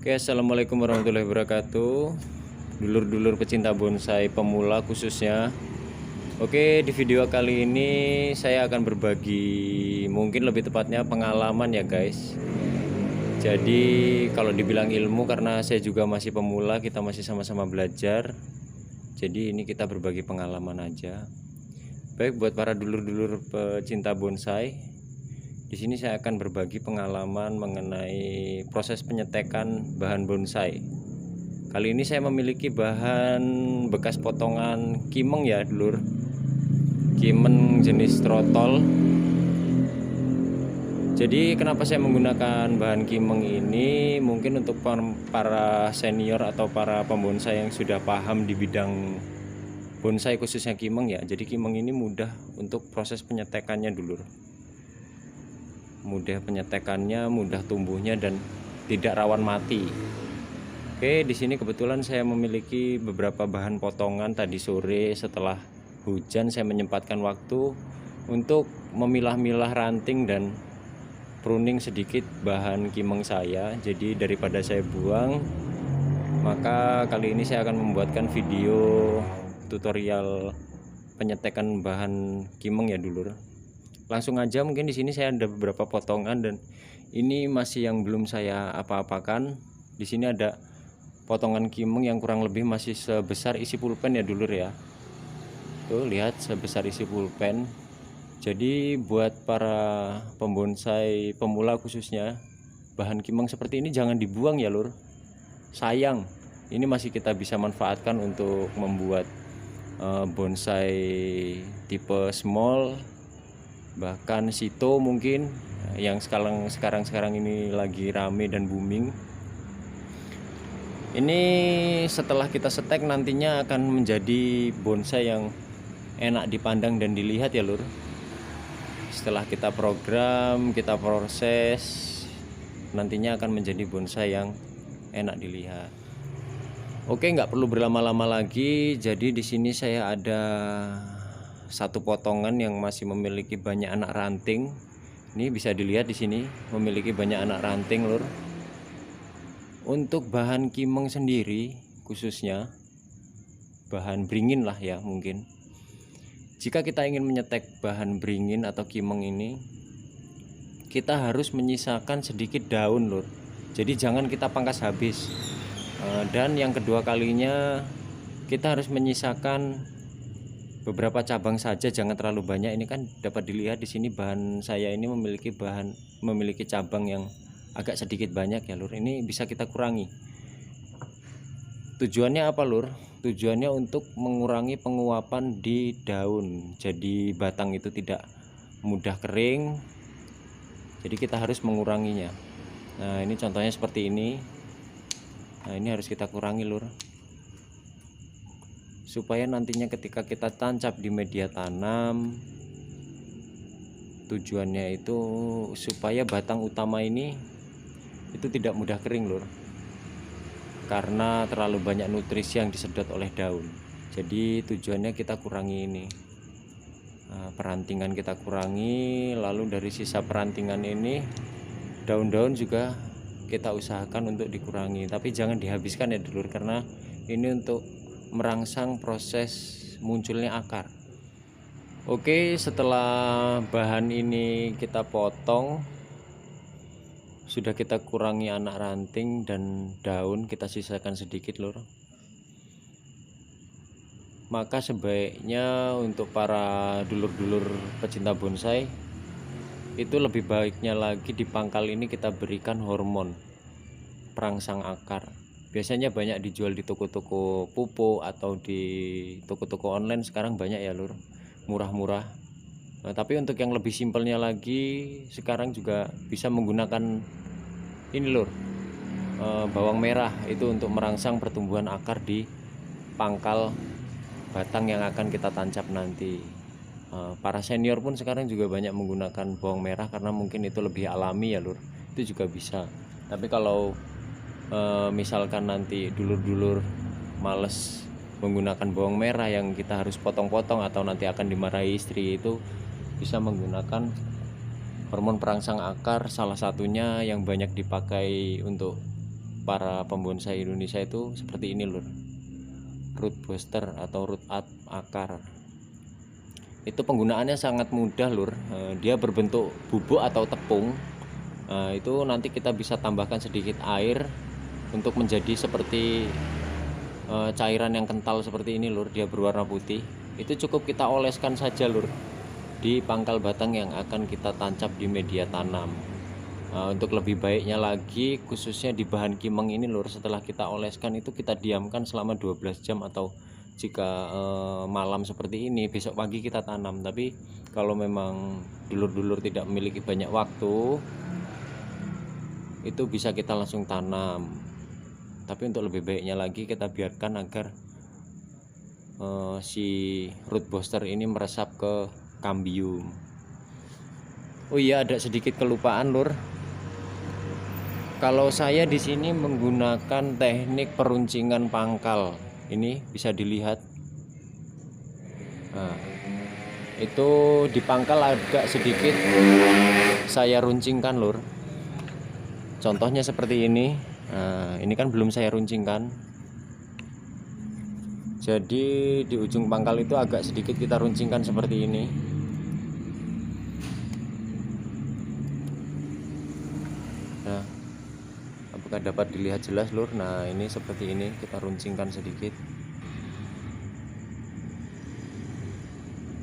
Oke, assalamualaikum warahmatullahi wabarakatuh. Dulur-dulur pecinta bonsai pemula khususnya. Oke, di video kali ini saya akan berbagi, mungkin lebih tepatnya pengalaman ya guys. Jadi kalau dibilang ilmu, karena saya juga masih pemula, kita masih sama-sama belajar. Jadi ini kita berbagi pengalaman aja. Baik, buat para dulur-dulur pecinta bonsai, di sini saya akan berbagi pengalaman mengenai proses penyetekan bahan bonsai. Kali ini saya memiliki bahan bekas potongan kimeng ya dulur, kimeng jenis trotol. Jadi kenapa saya menggunakan bahan kimeng ini? Mungkin untuk para senior atau para pembonsai yang sudah paham di bidang bonsai khususnya kimeng ya. Jadi kimeng ini mudah untuk proses penyetekannya dulur, mudah penyetekannya, mudah tumbuhnya, dan tidak rawan mati. Oke, di sini kebetulan saya memiliki beberapa bahan potongan. Tadi sore setelah hujan saya menyempatkan waktu untuk memilah-milah ranting dan pruning sedikit bahan kimeng saya. Jadi daripada saya buang, maka kali ini saya akan membuatkan video tutorial penyetekan bahan kimeng ya dulur. Langsung aja, mungkin di sini saya ada beberapa potongan dan ini masih yang belum saya apa-apakan. Di sini ada potongan kimeng yang kurang lebih masih sebesar isi pulpen ya dulur ya. Tuh lihat, sebesar isi pulpen. Jadi buat para pembonsai pemula khususnya, bahan kimeng seperti ini jangan dibuang ya lur. Sayang, ini masih kita bisa manfaatkan untuk membuat bonsai tipe small, bahkan sito mungkin yang sekarang ini lagi rame dan booming. Ini setelah kita setek nantinya akan menjadi bonsai yang enak dipandang dan dilihat ya lur. Setelah kita program, kita proses, nantinya akan menjadi bonsai yang enak dilihat. Oke, nggak perlu berlama-lama lagi. Jadi di sini saya ada satu potongan yang masih memiliki banyak anak ranting. Ini bisa dilihat di sini memiliki banyak anak ranting lur. Untuk bahan kimeng sendiri, khususnya bahan beringin lah ya mungkin. Jika kita ingin menyetek bahan beringin atau kimeng ini, kita harus menyisakan sedikit daun lur. Jadi jangan kita pangkas habis. Dan yang kedua kalinya kita harus menyisakan beberapa cabang saja, jangan terlalu banyak. Ini kan dapat dilihat di sini bahan saya ini memiliki cabang yang agak sedikit banyak ya lur. Ini bisa kita kurangi. Tujuannya apa lur? Tujuannya untuk mengurangi penguapan di daun. Jadi batang itu tidak mudah kering. Jadi kita harus menguranginya. Nah, ini contohnya seperti ini. Nah, ini harus kita kurangi lur, supaya nantinya ketika kita tancap di media tanam, tujuannya itu supaya batang utama ini itu tidak mudah kering lur, karena terlalu banyak nutrisi yang disedot oleh daun. Jadi tujuannya kita kurangi ini. Nah, perantingan kita kurangi, lalu dari sisa perantingan ini daun-daun juga kita usahakan untuk dikurangi, tapi jangan dihabiskan ya dulur, karena ini untuk merangsang proses munculnya akar. Oke, setelah bahan ini kita potong, sudah kita kurangi anak ranting dan daun, kita sisakan sedikit lur. Maka sebaiknya untuk para dulur-dulur pecinta bonsai, itu lebih baiknya lagi di pangkal ini kita berikan hormon perangsang akar. Biasanya banyak dijual di toko-toko pupuk atau di toko-toko online sekarang banyak ya lur, murah-murah. Nah, tapi untuk yang lebih simpelnya lagi, sekarang juga bisa menggunakan ini lur, bawang merah, itu untuk merangsang pertumbuhan akar di pangkal batang yang akan kita tancap nanti. Para senior pun sekarang juga banyak menggunakan bawang merah karena mungkin itu lebih alami ya lur, itu juga bisa. Tapi kalau misalkan nanti dulur-dulur males menggunakan bawang merah yang kita harus potong-potong atau nanti akan dimarahi istri, itu bisa menggunakan hormon perangsang akar, salah satunya yang banyak dipakai untuk para pembonsai Indonesia itu seperti ini lur, root booster atau root up akar. Itu penggunaannya sangat mudah lur. Dia berbentuk bubuk atau tepung. Itu nanti kita bisa tambahkan sedikit air untuk menjadi seperti cairan yang kental seperti ini lur. Dia berwarna putih. Itu cukup kita oleskan saja lur di pangkal batang yang akan kita tancap di media tanam. Untuk lebih baiknya lagi, khususnya di bahan kimeng ini lur, setelah kita oleskan itu kita diamkan selama 12 jam, atau jika malam seperti ini besok pagi kita tanam. Tapi kalau memang dulur-dulur tidak memiliki banyak waktu, itu bisa kita langsung tanam. Tapi untuk lebih baiknya lagi kita biarkan agar si root booster ini meresap ke kambium. Oh iya, ada sedikit kelupaan lur. Kalau saya di sini menggunakan teknik peruncingan pangkal. Ini bisa dilihat. Nah, itu di pangkal agak sedikit saya runcingkan lur. Contohnya seperti ini. Nah, ini kan belum saya runcingkan. Jadi di ujung pangkal itu agak sedikit kita runcingkan seperti ini. Nah, apakah dapat dilihat jelas lur? Nah, ini seperti ini kita runcingkan sedikit.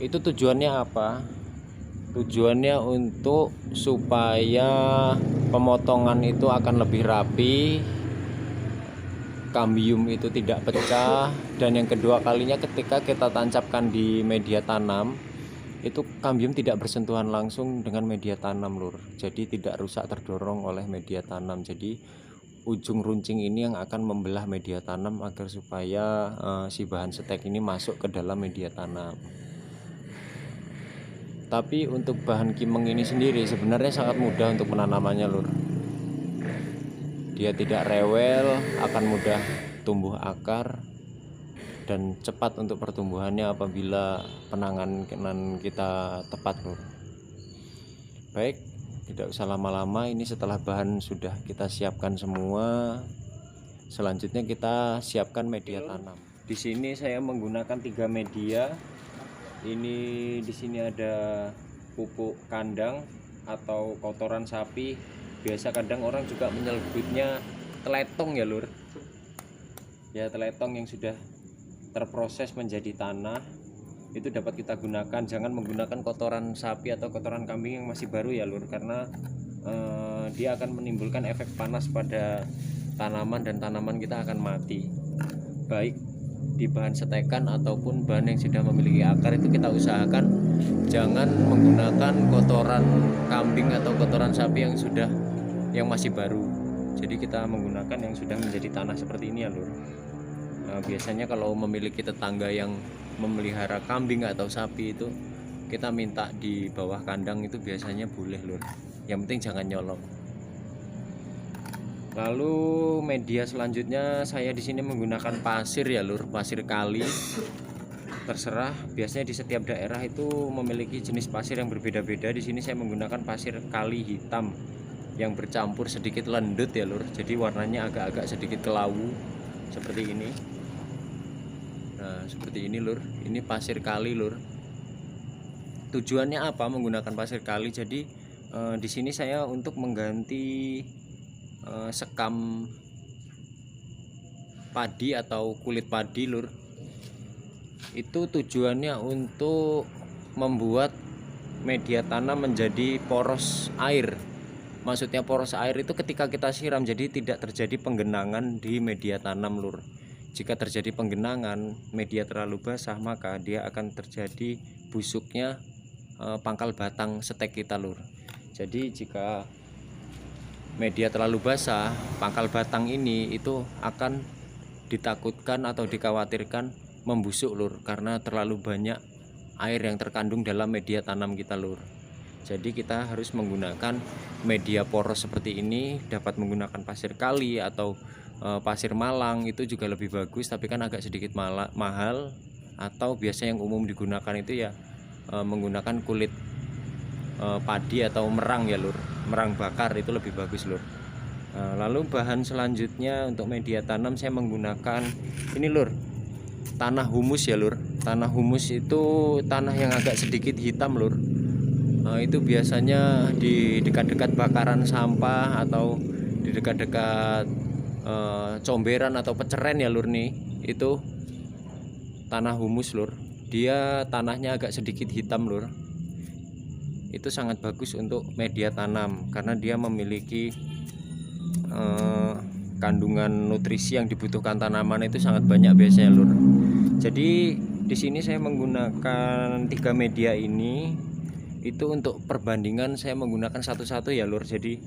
Itu tujuannya apa? Tujuannya untuk supaya pemotongan itu akan lebih rapi, kambium itu tidak pecah, dan yang kedua kalinya ketika kita tancapkan di media tanam, itu kambium tidak bersentuhan langsung dengan media tanam lur. Jadi tidak rusak terdorong oleh media tanam. Jadi ujung runcing ini yang akan membelah media tanam agar supaya si bahan stek ini masuk ke dalam media tanam. Tapi untuk bahan kimeng ini sendiri sebenarnya sangat mudah untuk penanamannya lur. Dia tidak rewel, akan mudah tumbuh akar, dan cepat untuk pertumbuhannya apabila penanganan kita tepat lur. Baik, tidak usah lama-lama. Ini setelah bahan sudah kita siapkan semua, selanjutnya kita siapkan media tanam. Di sini saya menggunakan 3 media. Ini di sini ada pupuk kandang atau kotoran sapi. Biasa kadang orang juga menyebutnya teletong ya lur. Ya, teletong yang sudah terproses menjadi tanah. Itu dapat kita gunakan. Jangan menggunakan kotoran sapi atau kotoran kambing yang masih baru ya lur, karena dia akan menimbulkan efek panas pada tanaman dan tanaman kita akan mati. Baik di bahan setekan ataupun bahan yang sudah memiliki akar, itu kita usahakan jangan menggunakan kotoran kambing atau kotoran sapi yang masih baru. Jadi kita menggunakan yang sudah menjadi tanah seperti ini ya lur. Nah, biasanya kalau memiliki tetangga yang memelihara kambing atau sapi, itu kita minta di bawah kandang itu biasanya boleh lur. Yang penting jangan nyolong. Lalu media selanjutnya saya di sini menggunakan pasir ya lur, pasir kali. Terserah, biasanya di setiap daerah itu memiliki jenis pasir yang berbeda-beda. Di sini saya menggunakan pasir kali hitam yang bercampur sedikit lendut ya lur. Jadi warnanya agak-agak sedikit kelawu seperti ini. Nah, seperti ini lur. Ini pasir kali lur. Tujuannya apa menggunakan pasir kali? Jadi di sini saya untuk mengganti sekam padi atau kulit padi lur. Itu tujuannya untuk membuat media tanam menjadi poros air. Maksudnya poros air itu ketika kita siram, jadi tidak terjadi penggenangan di media tanam lur. Jika terjadi penggenangan, media terlalu basah, maka dia akan terjadi busuknya pangkal batang stek kita lur. Jadi jika media terlalu basah, pangkal batang ini itu akan ditakutkan atau dikhawatirkan membusuk lur, karena terlalu banyak air yang terkandung dalam media tanam kita lur. Jadi kita harus menggunakan media poros seperti ini. Dapat menggunakan pasir kali atau pasir malang, itu juga lebih bagus, tapi kan agak sedikit mahal. Atau biasa yang umum digunakan itu ya menggunakan kulit padi atau merang ya lur, merang bakar, itu lebih bagus lur. Nah, lalu bahan selanjutnya untuk media tanam saya menggunakan ini lur, tanah humus ya lur. Tanah humus itu tanah yang agak sedikit hitam lur. Nah, itu biasanya di dekat-dekat bakaran sampah atau di dekat-dekat comberan atau peceren ya lur nih. Itu tanah humus lur. Dia tanahnya agak sedikit hitam lur. Itu sangat bagus untuk media tanam karena dia memiliki kandungan nutrisi yang dibutuhkan tanaman itu sangat banyak biasanya lur. Jadi di sini saya menggunakan 3 media ini. Itu untuk perbandingan saya menggunakan satu-satu ya lur. Jadi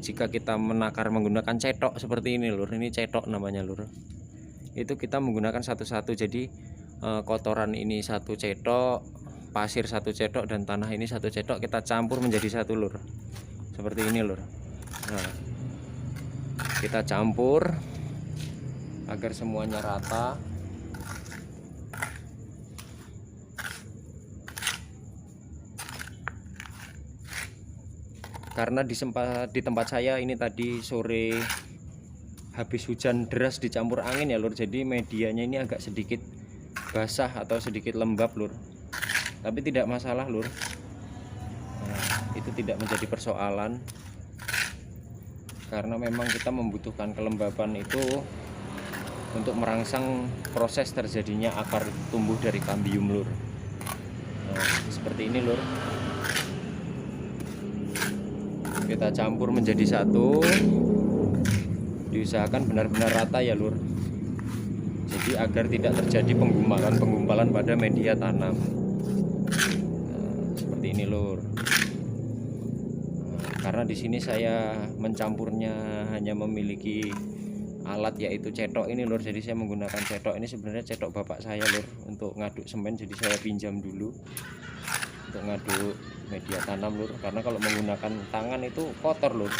jika kita menakar menggunakan cetok seperti ini lur, ini cetok namanya lur, itu kita menggunakan satu-satu. Jadi kotoran ini satu cetok, pasir satu cetok, dan tanah ini satu cetok, kita campur menjadi satu lur, seperti ini lur. Nah, kita campur agar semuanya rata. Karena di tempat saya ini tadi sore habis hujan deras dicampur angin ya lur, jadi medianya ini agak sedikit basah atau sedikit lembab lur, tapi tidak masalah lur. Nah, itu tidak menjadi persoalan karena memang kita membutuhkan kelembaban itu untuk merangsang proses terjadinya akar tumbuh dari kambium lur. Nah, seperti ini lur, kita campur menjadi satu, diusahakan benar-benar rata ya lur, jadi agar tidak terjadi penggumpalan pada media tanam. Nah, seperti ini lur. Karena di sini saya mencampurnya hanya memiliki alat yaitu cetok ini lur, jadi saya menggunakan cetok ini. Sebenarnya cetok bapak saya lur untuk ngaduk semen, jadi saya pinjam dulu untuk ngaduk media tanam lur, karena kalau menggunakan tangan itu kotor lur.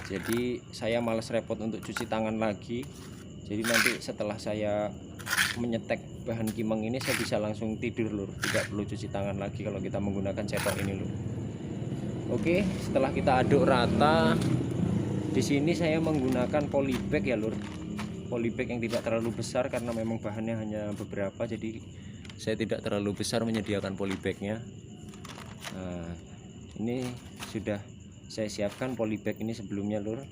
Jadi saya males repot untuk cuci tangan lagi, jadi nanti setelah saya menyetek bahan kimeng ini saya bisa langsung tidur lur, tidak perlu cuci tangan lagi kalau kita menggunakan cetok ini lur. Oke, setelah kita aduk rata, di sini saya menggunakan polybag ya lur, polybag yang tidak terlalu besar karena memang bahannya hanya beberapa, jadi saya tidak terlalu besar menyediakan polybagnya. Nah, ini sudah saya siapkan polybag ini sebelumnya lur.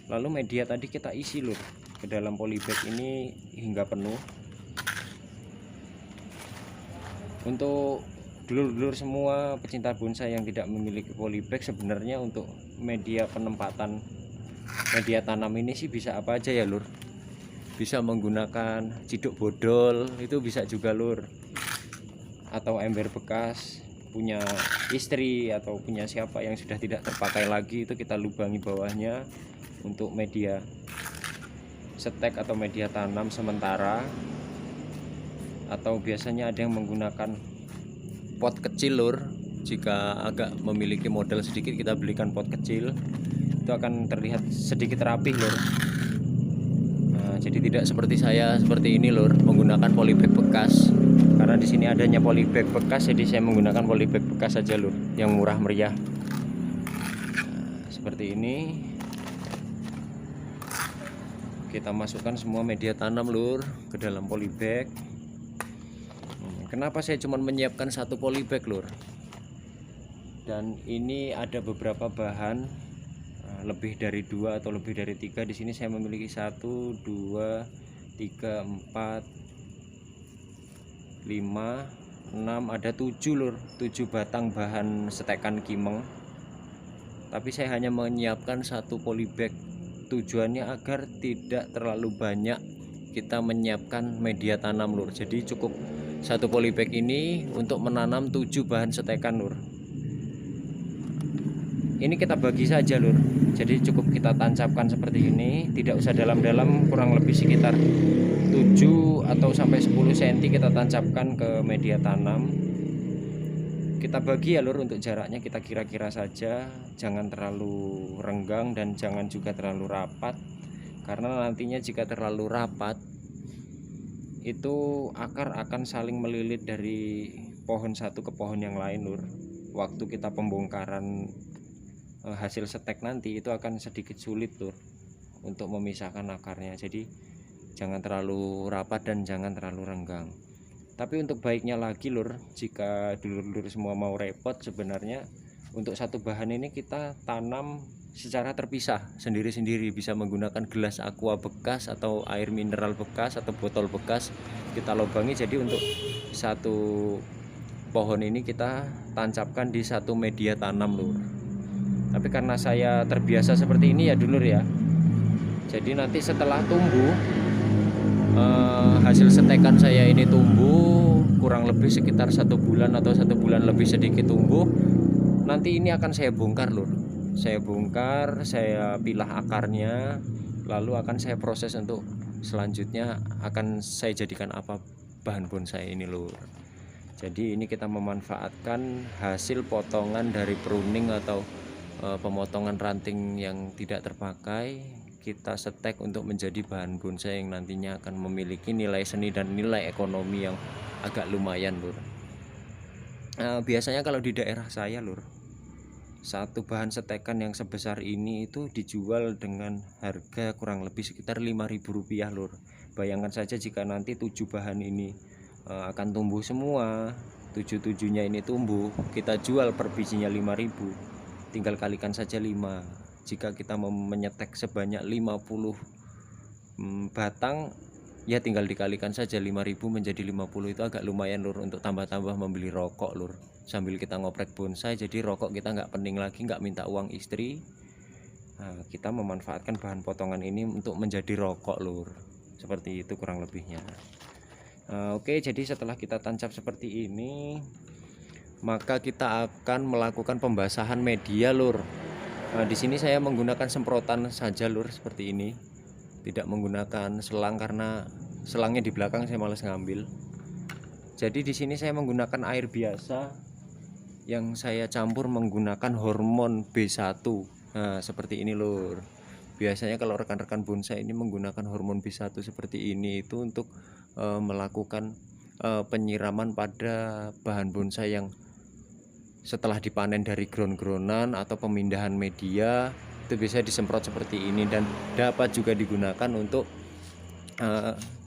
Lalu media tadi kita isi lur ke dalam polybag ini hingga penuh. Untuk dulur-dulur semua pecinta bonsai yang tidak memiliki polybag, sebenarnya untuk media penempatan media tanam ini sih bisa apa aja ya lur. Bisa menggunakan ciduk bodol, itu bisa juga lur, atau ember bekas punya istri atau punya siapa yang sudah tidak terpakai lagi, itu kita lubangi bawahnya untuk media stek atau media tanam sementara. Atau biasanya ada yang menggunakan pot kecil lur, jika agak memiliki modal sedikit kita belikan pot kecil, itu akan terlihat sedikit rapih lur. Nah, jadi tidak seperti saya seperti ini lur, menggunakan polybag bekas. Karena di sini adanya polybag bekas, jadi saya menggunakan polybag bekas saja lur, yang murah meriah. Nah, seperti ini. Kita masukkan semua media tanam lur ke dalam polybag. Kenapa saya cuma menyiapkan satu polybag lur? Dan ini ada beberapa bahan, lebih dari 2 atau lebih dari 3. Di sini saya memiliki 1, 2, 3, 4, 5, 6, ada 7 lur, 7 batang bahan setekan kimeng. Tapi saya hanya menyiapkan satu polybag, tujuannya agar tidak terlalu banyak kita menyiapkan media tanam lur. Jadi cukup satu polybag ini untuk menanam 7 bahan setekan lur. Ini kita bagi saja lur, jadi cukup kita tancapkan seperti ini, tidak usah dalam-dalam, kurang lebih sekitar 7 atau sampai 10 cm kita tancapkan ke media tanam. Kita bagi ya lur, untuk jaraknya kita kira-kira saja, jangan terlalu renggang dan jangan juga terlalu rapat, karena nantinya jika terlalu rapat itu akar akan saling melilit dari pohon satu ke pohon yang lain lur. Waktu kita pembongkaran hasil setek nanti itu akan sedikit sulit lur untuk memisahkan akarnya. Jadi jangan terlalu rapat dan jangan terlalu renggang. Tapi untuk baiknya lagi lur, jika dulur-dulur semua mau repot, sebenarnya untuk satu bahan ini kita tanam secara terpisah sendiri-sendiri, bisa menggunakan gelas aqua bekas atau air mineral bekas atau botol bekas kita lubangi. Jadi untuk satu pohon ini kita tancapkan di satu media tanam lur. Tapi karena saya terbiasa seperti ini ya dulur ya, jadi nanti setelah tumbuh, hasil setekan saya ini tumbuh kurang lebih sekitar 1 bulan atau 1 bulan lebih sedikit tumbuh, nanti ini akan saya bongkar lur. Saya bongkar, saya pilah akarnya, lalu akan saya proses untuk selanjutnya akan saya jadikan apa bahan bonsai ini lur. Jadi ini kita memanfaatkan hasil potongan dari pruning atau pemotongan ranting yang tidak terpakai, kita setek untuk menjadi bahan bonsai yang nantinya akan memiliki nilai seni dan nilai ekonomi yang agak lumayan lur. Biasanya kalau di daerah saya lur, satu bahan setekan yang sebesar ini itu dijual dengan harga kurang lebih sekitar Rp5.000 lur. Bayangkan saja jika nanti 7 bahan ini akan tumbuh semua, 7-7-nya ini tumbuh, kita jual per bijinya 5.000, tinggal kalikan saja 5. Jika kita menyetek sebanyak 50 batang, ya tinggal dikalikan saja 5.000 menjadi 50, itu agak lumayan lur untuk tambah-tambah membeli rokok lur, sambil kita ngoprek bonsai. Jadi rokok kita nggak pening lagi, nggak minta uang istri. Nah, kita memanfaatkan bahan potongan ini untuk menjadi rokok lur, seperti itu kurang lebihnya. Oke, jadi setelah kita tancap seperti ini, maka kita akan melakukan pembasahan media lur. Di sini saya menggunakan semprotan saja lur, seperti ini, tidak menggunakan selang karena selangnya di belakang saya males ngambil. Jadi di sini saya menggunakan air biasa yang saya campur menggunakan hormon B1. Nah, seperti ini lur. Biasanya kalau rekan-rekan bonsai ini menggunakan hormon B1 seperti ini itu untuk melakukan penyiraman pada bahan bonsai yang setelah dipanen dari ground-groundan atau pemindahan media, itu bisa disemprot seperti ini, dan dapat juga digunakan untuk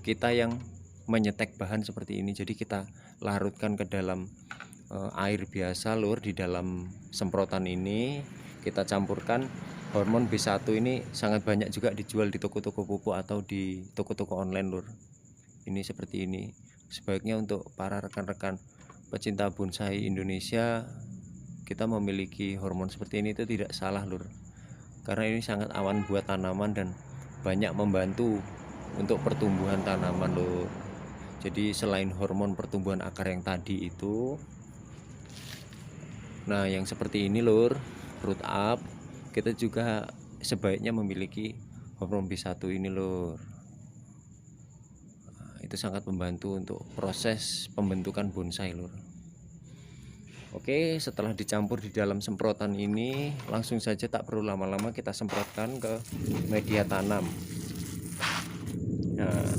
kita yang menyetek bahan seperti ini. Jadi kita larutkan ke dalam air biasa lur, di dalam semprotan ini kita campurkan hormon B1 ini. Sangat banyak juga dijual di toko-toko pupuk atau di toko-toko online lur. Ini seperti ini. Sebaiknya untuk para rekan-rekan pecinta bonsai Indonesia, kita memiliki hormon seperti ini itu tidak salah lur, karena ini sangat aman buat tanaman dan banyak membantu untuk pertumbuhan tanaman lur. Jadi selain hormon pertumbuhan akar yang tadi itu, nah yang seperti ini lur, root up, kita juga sebaiknya memiliki hormon B1 ini lur. Itu sangat membantu untuk proses pembentukan bonsai lur. Oke, setelah dicampur di dalam semprotan ini, langsung saja tak perlu lama-lama kita semprotkan ke media tanam. Nah,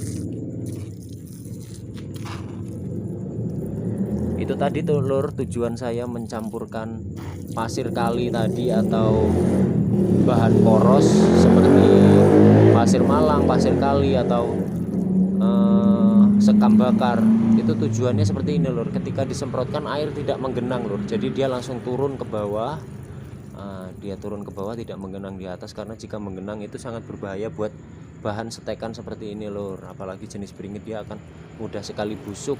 itu tadi tuh lur, tujuan saya mencampurkan pasir kali tadi atau bahan poros seperti pasir malang, pasir kali atau sekam bakar. Itu tujuannya seperti ini lur, ketika disemprotkan air tidak menggenang lur, jadi dia langsung turun ke bawah. Dia turun ke bawah, tidak menggenang di atas, karena jika menggenang itu sangat berbahaya buat bahan setekan seperti ini lur. Apalagi jenis beringin, dia akan mudah sekali busuk.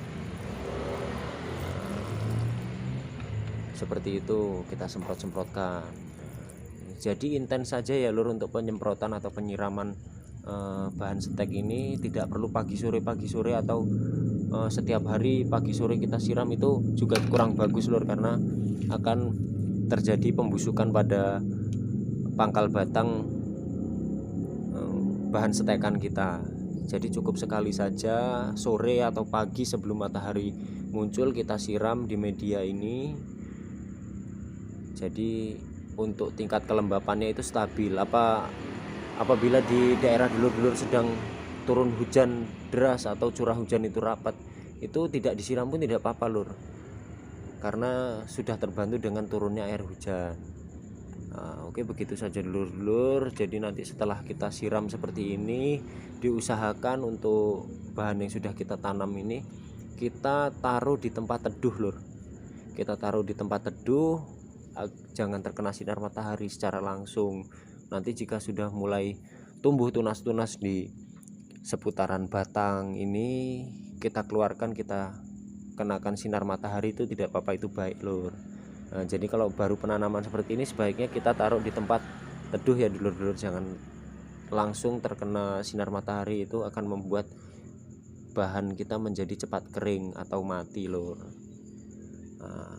Seperti itu kita semprot-semprotkan. Jadi intens saja ya lur untuk penyemprotan atau penyiraman bahan setek ini. Tidak perlu pagi sore atau setiap hari pagi sore kita siram, itu juga kurang bagus lur, karena akan terjadi pembusukan pada pangkal batang bahan setekan kita. Jadi cukup sekali saja sore atau pagi sebelum matahari muncul kita siram di media ini. Jadi untuk tingkat kelembapannya itu stabil. Apabila di daerah dulur-dulur sedang turun hujan deras atau curah hujan itu rapat, itu tidak disiram pun tidak apa-apa lur, karena sudah terbantu dengan turunnya air hujan. Nah, oke, begitu saja dulur-dulur. Jadi nanti setelah kita siram seperti ini, diusahakan untuk bahan yang sudah kita tanam ini kita taruh di tempat teduh lur. Kita taruh di tempat teduh, jangan terkena sinar matahari secara langsung. Nanti jika sudah mulai tumbuh tunas-tunas di seputaran batang ini, kita keluarkan, kita kenakan sinar matahari, itu tidak apa-apa, itu baik lur. Nah, jadi kalau baru penanaman seperti ini sebaiknya kita taruh di tempat teduh ya dulur-dulur, jangan langsung terkena sinar matahari, itu akan membuat bahan kita menjadi cepat kering atau mati lur. Nah,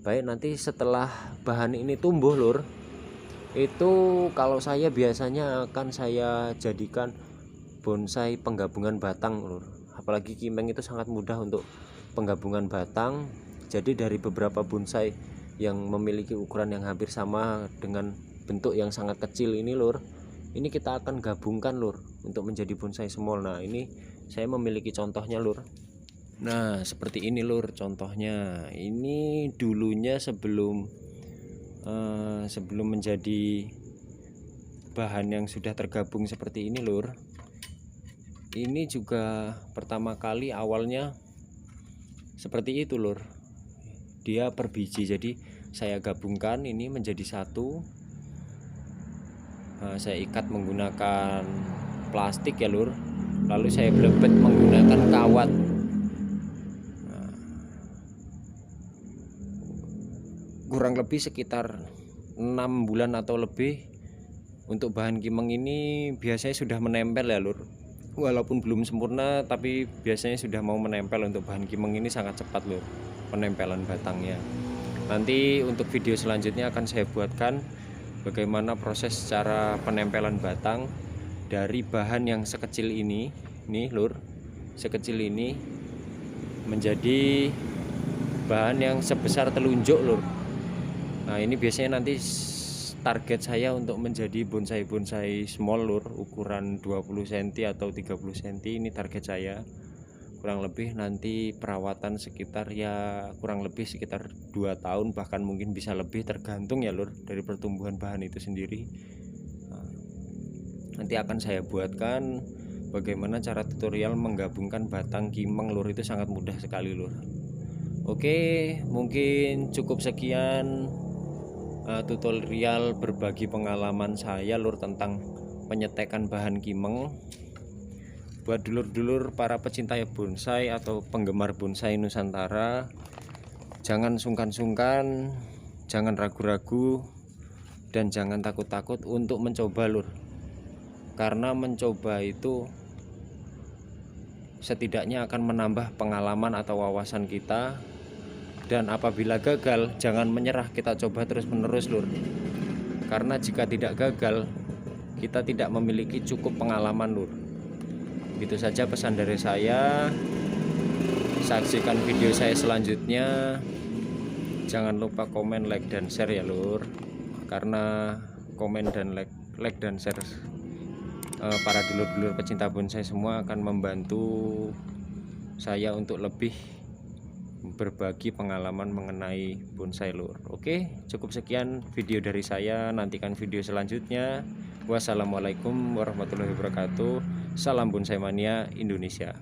baik, nanti setelah bahan ini tumbuh lur, itu kalau saya biasanya akan saya jadikan bonsai penggabungan batang lur. Apalagi kimeng itu sangat mudah untuk penggabungan batang. Jadi dari beberapa bonsai yang memiliki ukuran yang hampir sama dengan bentuk yang sangat kecil ini lur, ini kita akan gabungkan lur untuk menjadi bonsai small. Nah, ini saya memiliki contohnya lur. Nah, seperti ini lur contohnya. Ini dulunya sebelum menjadi bahan yang sudah tergabung seperti ini lur. Ini juga pertama kali awalnya seperti itu lur, dia per biji. Jadi saya gabungkan ini menjadi satu. Nah, saya ikat menggunakan plastik ya lur, lalu saya belebet menggunakan kawat. Nah, kurang lebih sekitar 6 bulan atau lebih untuk bahan kimeng ini biasanya sudah menempel ya lur. Walaupun belum sempurna tapi biasanya sudah mau menempel. Untuk bahan kimeng ini sangat cepat lur penempelan batangnya. Nanti untuk video selanjutnya akan saya buatkan bagaimana proses cara penempelan batang dari bahan yang sekecil ini nih lur, sekecil ini menjadi bahan yang sebesar telunjuk lur. Nah, ini biasanya nanti target saya untuk menjadi bonsai small lur, ukuran 20 cm atau 30 cm. Ini target saya. Kurang lebih nanti perawatan sekitar ya kurang lebih sekitar 2 tahun, bahkan mungkin bisa lebih, tergantung ya lur dari pertumbuhan bahan itu sendiri. Nah, nanti akan saya buatkan bagaimana cara tutorial menggabungkan batang kimeng lur, itu sangat mudah sekali lur. Oke, mungkin cukup sekian tutorial berbagi pengalaman saya lur tentang penyetekan bahan kimeng. Buat dulur-dulur para pecinta bonsai atau penggemar bonsai Nusantara, jangan sungkan-sungkan, jangan ragu-ragu, dan jangan takut-takut untuk mencoba lur. Karena mencoba itu setidaknya akan menambah pengalaman atau wawasan kita. Dan apabila gagal, jangan menyerah, kita coba terus-menerus lur. Karena jika tidak gagal, kita tidak memiliki cukup pengalaman lur. Begitu saja pesan dari saya. Saksikan video saya selanjutnya. Jangan lupa komen, like, dan share ya lur. Karena komen dan like dan share para dulur-dulur pecinta bonsai semua akan membantu saya untuk lebih berbagi pengalaman mengenai bonsai lur. Oke, cukup sekian video dari saya. Nantikan video selanjutnya. Wassalamualaikum warahmatullahi wabarakatuh. Salam bonsai mania Indonesia.